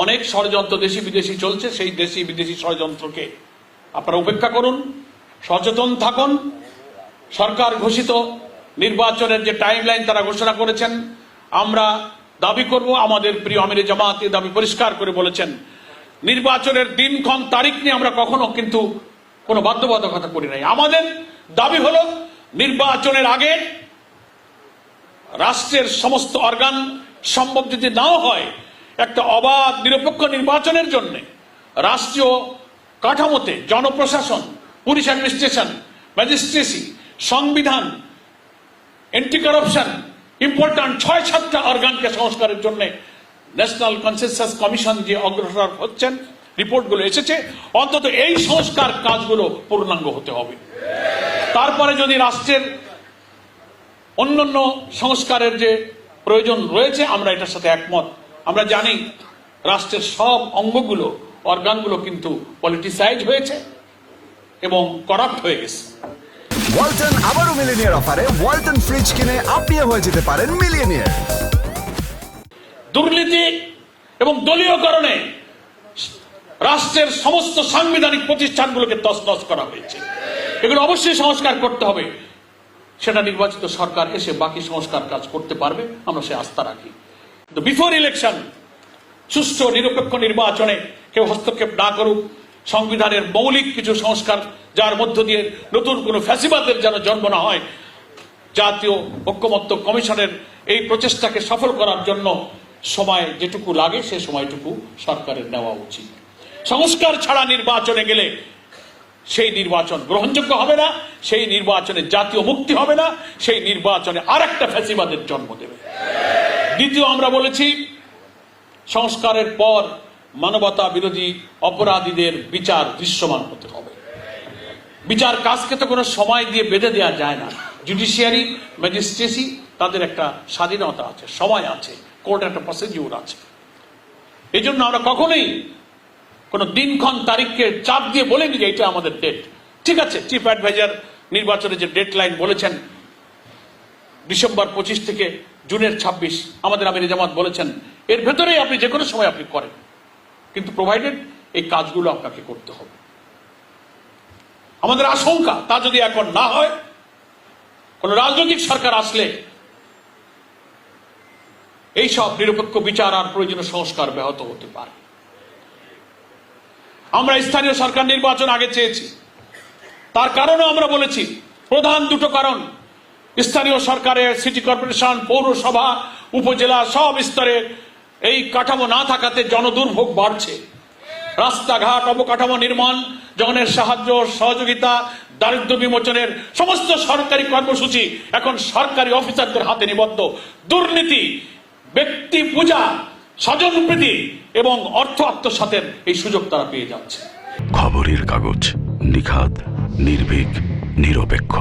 অনেক ষড়যন্ত্র দেশি বিদেশি চলছে, সেই দেশি বিদেশি ষড়যন্ত্রকে আপনারা উপেক্ষা করুন, সচেতন থাকুন। সরকার ঘোষিত নির্বাচনের যে টাইমলাইন তারা ঘোষণা করেছেন, আমরা দাবি করব, আমাদের প্রিয় আমিরে জামাত এই দাবি পরিষ্কার করে বলেছেন, নির্বাচনের দিনক্ষণ তারিখ নিয়ে আমরা কখনো কিন্তু কোনো বাধ্যবাধকতা করি নাই। আমাদের দাবি হলো নির্বাচনের আগে রাষ্ট্রের সমস্ত অর্গান সম্ভব যদি নাও হয়, একটা অবাধ নিরপেক্ষ নির্বাচনের জন্য রাষ্ট্রীয় কাঠামোতে জনপ্রশাসন, পুলিশ অ্যাডমিনিস্ট্রেশন, ম্যাজিস্ট্রেসি, সংবিধান, এন্টি কারাপশন, ইম্পর্টেন্ট ৬-৭টা অর্গানকে সংস্কারের জন্য ন্যাশনাল কনসেনসাস কমিশন যে অগ্রসর হচ্ছেন, রিপোর্টগুলো এসেছে, অন্তত এই সংস্কার কাজগুলো পূর্ণাঙ্গ হতে হবে। তারপরে যদি রাষ্ট্রের অন্যান্য সংস্কারের যে প্রয়োজন রয়েছে, আমরা এটার সাথে একমত। আমরা জানি রাষ্ট্রের সব অঙ্গগুলো, অর্গানগুলো কিন্তু পলিটিসাইজ হয়েছে এবং করাপ্ট হয়ে গেছে। ওয়ালটন আবারও মিলিনিয়ার অফারে ওয়ালটন ফ্রিজ কিনে আপনিও হয়ে যেতে পারেন মিলিয়নিয়ার। দুর্নীতি এবং দলীয়করণে রাষ্ট্রের সমস্ত সাংবিধানিক প্রতিষ্ঠানগুলোকে তছনছ করা হয়েছে। এগুলো অবশ্যই সংস্কার করতে হবে। সেটা নির্বাচিত সরকার এসে বাকি সংস্কার কাজ করতে পারবে, আমরা সে আস্থা রাখি। কিন্তু বিফোর ইলেকশন সুষ্ঠু নিরপেক্ষ নির্বাচনে কেউ হস্তক্ষেপ না করুক, সংবিধানের মৌলিক কিছু সংস্কার যার মধ্য দিয়ে নতুন কোনো ফ্যাসিবাদের যেন জন্ম না হয়, জাতীয় ঐক্যমত্য কমিশনের এই প্রচেষ্টাকে সফল করার জন্য সময় যেটুকু লাগে সে সময়টুকু সরকারের নেওয়া উচিত। সংস্কার ছাড়া নির্বাচনে গেলে সেই নির্বাচন গ্রহণযোগ্য হবে না, সেই নির্বাচনে জাতীয় মুক্তি হবে না, সেই নির্বাচনে আর একটা ফ্যাসিবাদের জন্ম দেবে। দ্বিতীয়, আমরা বলেছি সংস্কারের পর মানবতা বিরোধী অপরাধীদের বিচার দৃশ্যমান হতে হবে। বিচার কাজকে তো কোনো সময় দিয়ে বেঁধে দেওয়া যায় না। জুডিশিয়ারি, ম্যাজিস্ট্রেসি তাদের একটা স্বাধীনতা আছে, সময় আছে, কোর্ট একটা প্রসিডিউর আছে। এই জন্য আমরা কখনোই কোন দিনক্ষণ তারিখকে চাপ দিয়ে বলিনি যে এটা আমাদের ডেট। ঠিক আছে, চিফ অ্যাডভাইজার নির্বাচনের যে ডেট লাইন বলেছেন ডিসেম্বর 25 থেকে জুনের 26, আমাদের আমিরে জামাত বলেছেন এর ভেতরেই আপনি যে কোনো সময় আপনি করেন, কিন্তু প্রোভাইডেড এই কাজগুলো আপনাকে করতে হবে। আমাদের আশঙ্কা তা যদি এখন না হয়, কোন রাজনৈতিক সরকার আসলে এই সব নিরপেক্ষ বিচার আর প্রয়োজনীয় সংস্কার ব্যাহত হতে পারে। আমরা স্থানীয় সরকার নির্বাচন আগে চেয়েছি, তার কারণও আমরা বলেছি প্রধান দুটো কারণ। স্থানীয় সরকারের সিটি কর্পোরেশন, পৌরসভা, উপজেলা সব স্তরে এই কাঠামো না থাকাতে জনদুর্ভোগ বাড়ছে। রাস্তাঘাট, অবকাঠামো নির্মাণ, জনের সাহায্য সহযোগিতা, দারিদ্র বিমোচনের সমস্ত সরকারি কর্মসূচি এখন সরকারি অফিসারদের হাতে নিবদ্ধ। দুর্নীতি, ব্যক্তি পূজা, স্বজনপ্রীতি এবং অর্থ আত্মসাতের এই সুযোগ তারা পেয়ে যাচ্ছে। খবরের কাগজ, নিখাদ, নির্ভীক, নিরপেক্ষ।